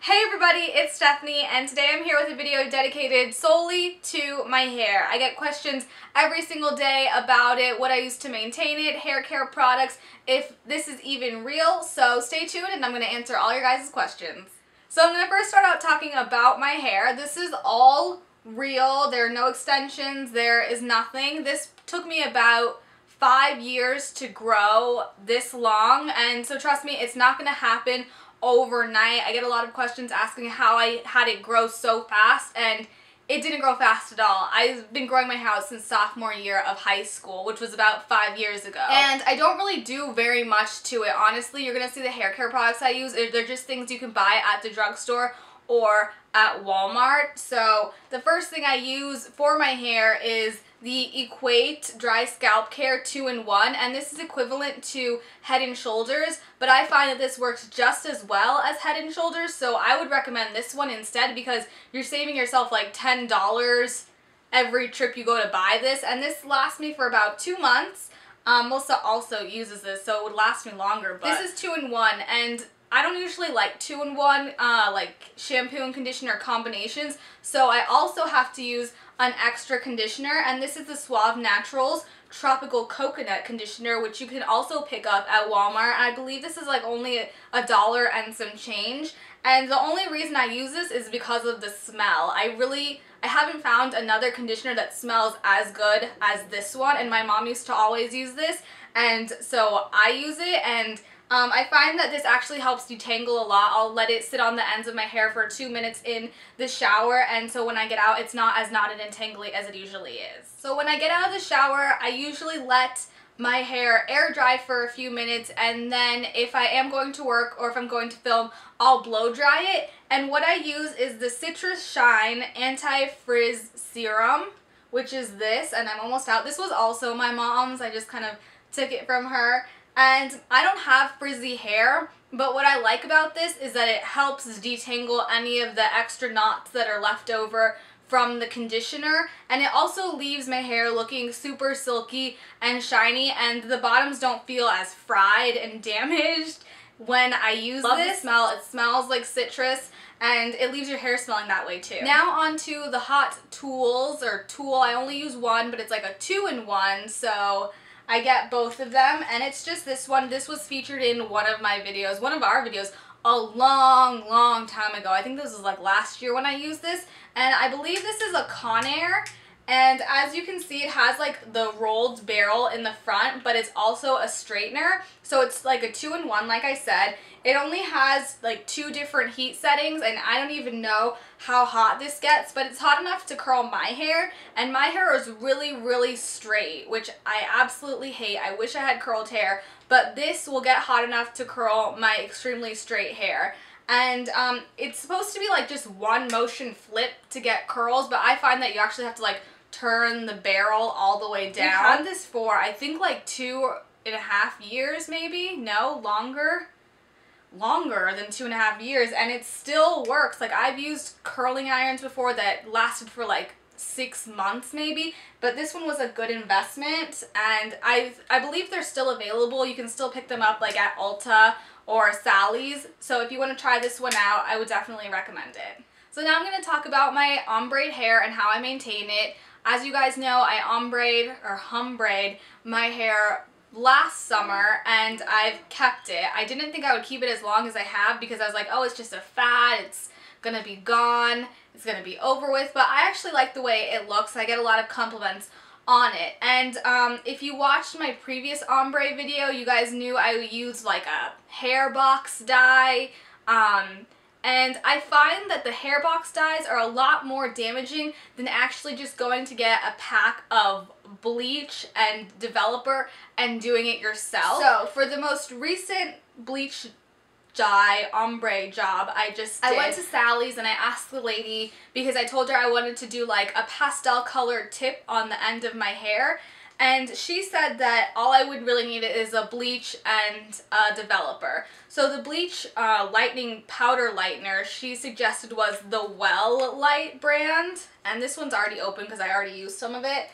Hey everybody, it's Stephanie, and today I'm here with a video dedicated solely to my hair. I get questions every single day about it, what I use to maintain it, hair care products, if this is even real, so stay tuned and I'm going to answer all your guys' questions. So I'm going to first start out talking about my hair. This is all real, there are no extensions, there is nothing. This took me about 5 years to grow this long, and so trust me, it's not going to happen overnight. I get a lot of questions asking how I had it grow so fast, and it didn't grow fast at all. I've been growing my hair out since sophomore year of high school, which was about 5 years ago. And I don't really do very much to it, honestly. You're gonna see the hair care products I use. They're just things you can buy at the drugstore or at Walmart. So the first thing I use for my hair is the Equate Dry Scalp Care 2-in-1, and this is equivalent to Head & Shoulders, but I find that this works just as well as Head & Shoulders, so I would recommend this one instead because you're saving yourself like $10 every trip you go to buy this, and this lasts me for about 2 months. Melissa also uses this, so it would last me longer, but this is 2-in-1, and I don't usually like 2-in-1 like shampoo and conditioner combinations, so I also have to use an extra conditioner, and this is the Suave Naturals Tropical Coconut Conditioner, which you can also pick up at Walmart. I believe this is like only $1 and some change, and the only reason I use this is because of the smell. I haven't found another conditioner that smells as good as this one, and my mom used to always use this, and so I use it, and I find that this actually helps detangle a lot. I'll let it sit on the ends of my hair for 2 minutes in the shower, and so when I get out, it's not as knotted and tangly as it usually is. So when I get out of the shower, I usually let my hair air dry for a few minutes, and then if I am going to work or if I'm going to film, I'll blow dry it. And what I use is the Citrus Shine Anti-Frizz Serum, which is this, and I'm almost out. This was also my mom's. I just kind of took it from her. And I don't have frizzy hair, but what I like about this is that it helps detangle any of the extra knots that are left over from the conditioner, and it also leaves my hair looking super silky and shiny, and the bottoms don't feel as fried and damaged when I use this. Love the smell. It smells like citrus, and it leaves your hair smelling that way too. Now on to the hot tools, or tool. I only use one, but it's like a 2-in-1, so I get both of them, and it's just this one. This was featured in one of my videos, one of our videos, a long time ago. I think this was like last year when I used this, and I believe this is a Conair, and as you can see, it has like the rolled barrel in the front, but it's also a straightener, so it's like a 2-in-1, like I said. It only has like 2 different heat settings, and I don't even know how hot this gets, but it's hot enough to curl my hair, and my hair is really straight, which I absolutely hate. I wish I had curled hair, but this will get hot enough to curl my extremely straight hair. And it's supposed to be like just one motion flip to get curls, but I find that you actually have to like turn the barrel all the way down. I've had this for I think like 2.5 years maybe, no, longer than 2.5 years, and it still works. Like, I've used curling irons before that lasted for like 6 months maybe, but this one was a good investment, and I believe they're still available. You can still pick them up like at Ulta or Sally's, so if you want to try this one out, I would definitely recommend it. So now I'm going to talk about my ombre hair and how I maintain it. As you guys know, I humbrayed my hair last summer, and I've kept it. I didn't think I would keep it as long as I have because I was like, oh, it's just a fad, it's gonna be gone, it's gonna be over with, but I actually like the way it looks. I get a lot of compliments on it, and if you watched my previous ombre video, you guys knew I used like a hair box dye, and I find that the hair box dyes are a lot more damaging than actually just going to get a pack of bleach and developer and doing it yourself. So for the most recent bleach dye ombre job I just did, I went to Sally's and I asked the lady, because I told her I wanted to do like a pastel colored tip on the end of my hair, and she said that all I would really need is a bleach and a developer. So the bleach lightening powder lightener she suggested was the Well Light brand, and this one's already open because I already used some of it.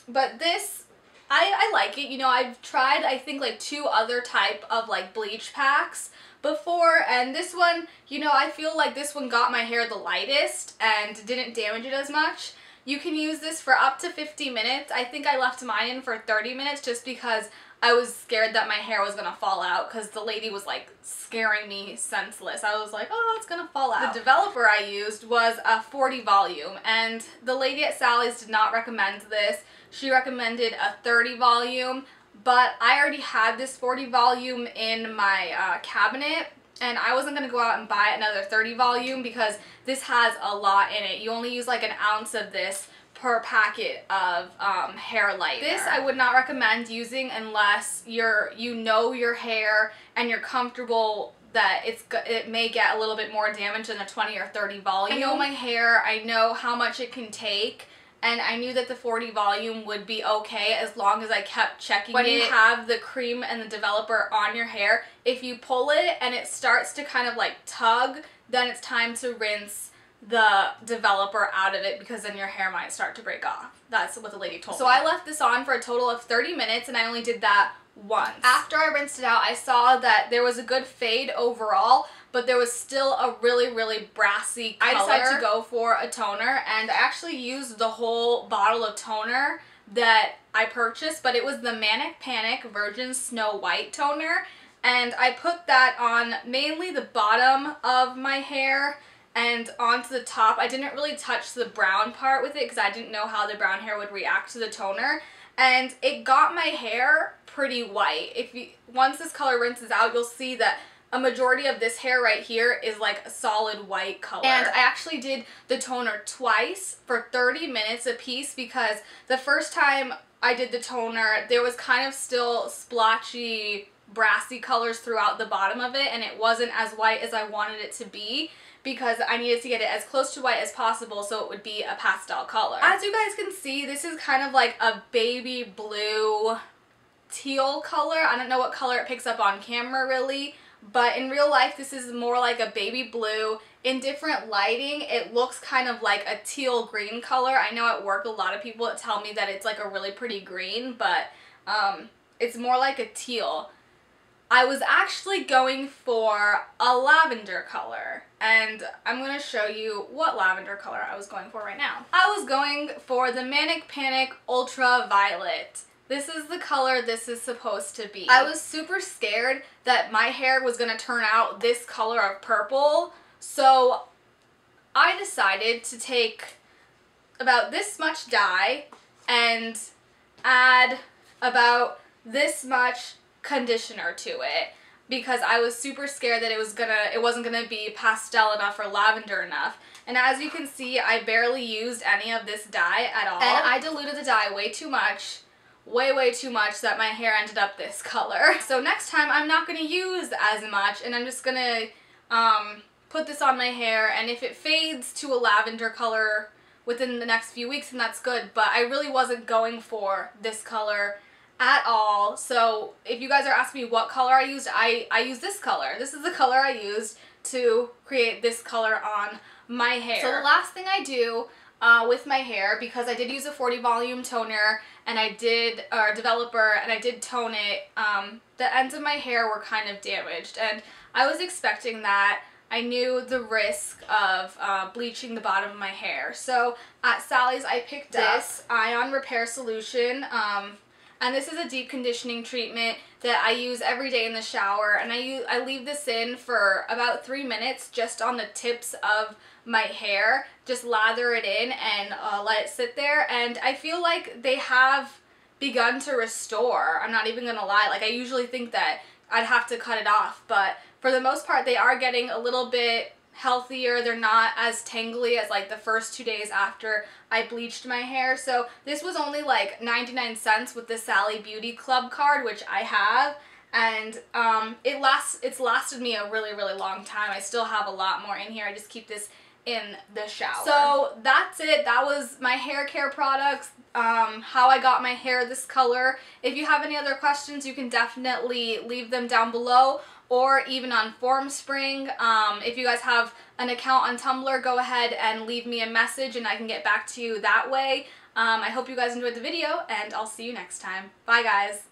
But this, I like it. You know, I've tried I think like 2 other type of like bleach packs, before, and this one, you know, I feel like this one got my hair the lightest and didn't damage it as much. You can use this for up to 50 minutes. I think I left mine in for 30 minutes just because I was scared that my hair was gonna fall out because the lady was like scaring me senseless. I was like, oh, it's gonna fall out. The developer I used was a 40 volume, and the lady at Sally's did not recommend this. She recommended a 30 volume, but I already had this 40 volume in my cabinet, and I wasn't going to go out and buy another 30 volume because this has a lot in it. You only use like an ounce of this per packet of hair lightener. This I would not recommend using unless you know your hair and you're comfortable that it may get a little bit more damage than a 20 or 30 volume. I know my hair, I know how much it can take, and I knew that the 40 volume would be okay as long as I kept checking it. When you have the cream and the developer on your hair, if you pull it and it starts to kind of like tug, then it's time to rinse the developer out of it because then your hair might start to break off. That's what the lady told me. So I left this on for a total of 30 minutes and I only did that once. After I rinsed it out, I saw that there was a good fade overall, but there was still a really, really brassy color. I decided to go for a toner, and I actually used the whole bottle of toner that I purchased, but it was the Manic Panic Virgin Snow White toner, and I put that on mainly the bottom of my hair and onto the top. I didn't really touch the brown part with it because I didn't know how the brown hair would react to the toner, and it got my hair pretty white. Once this color rinses out, you'll see that a majority of this hair right here is like a solid white color. And I actually did the toner twice for 30 minutes a piece because the first time I did the toner, there was kind of still splotchy, brassy colors throughout the bottom of it, and it wasn't as white as I wanted it to be because I needed to get it as close to white as possible so it would be a pastel color. As you guys can see, this is kind of like a baby blue teal color. I don't know what color it picks up on camera really, but in real life this is more like a baby blue. In different lighting it looks kind of like a teal green color. I know at work a lot of people tell me that it's like a really pretty green, but it's more like a teal. I was actually going for a lavender color, and I'm going to show you what lavender color I was going for right now. I was going for the Manic Panic Ultra Violet. This is the color this is supposed to be. I was super scared that my hair was going to turn out this color of purple, so I decided to take about this much dye and add about this much conditioner to it because I was super scared that it wasn't gonna be pastel enough or lavender enough. And as you can see, I barely used any of this dye at all, and I diluted the dye way too much. Way too much that my hair ended up this color. So next time I'm not going to use as much, and I'm just going to put this on my hair, and if it fades to a lavender color within the next few weeks, then that's good, but I really wasn't going for this color at all. So if you guys are asking me what color I used used this color. This is the color I used to create this color on my hair. So the last thing I do with my hair, because I did use a 40 volume toner and I did developer and I did tone it, the ends of my hair were kind of damaged, and I was expecting that. I knew the risk of bleaching the bottom of my hair. So at Sally's I picked up this Ion Repair Solution, and this is a deep conditioning treatment that I use every day in the shower, and I leave this in for about 3 minutes just on the tips of my hair. Just lather it in and let it sit there, and I feel like they have begun to restore. I'm not even gonna lie, like I usually think that I'd have to cut it off, but for the most part they are getting a little bit healthier. They're not as tangly as like the first 2 days after I bleached my hair. So this was only like 99 cents with the Sally Beauty Club card, which I have, and it's lasted me a really long time. I still have a lot more in here. I just keep this in the shower. So that's it. That was my hair care products, how I got my hair this color. If you have any other questions, you can definitely leave them down below, or even on Formspring. If you guys have an account on Tumblr, go ahead and leave me a message and I can get back to you that way. I hope you guys enjoyed the video, and I'll see you next time. Bye guys!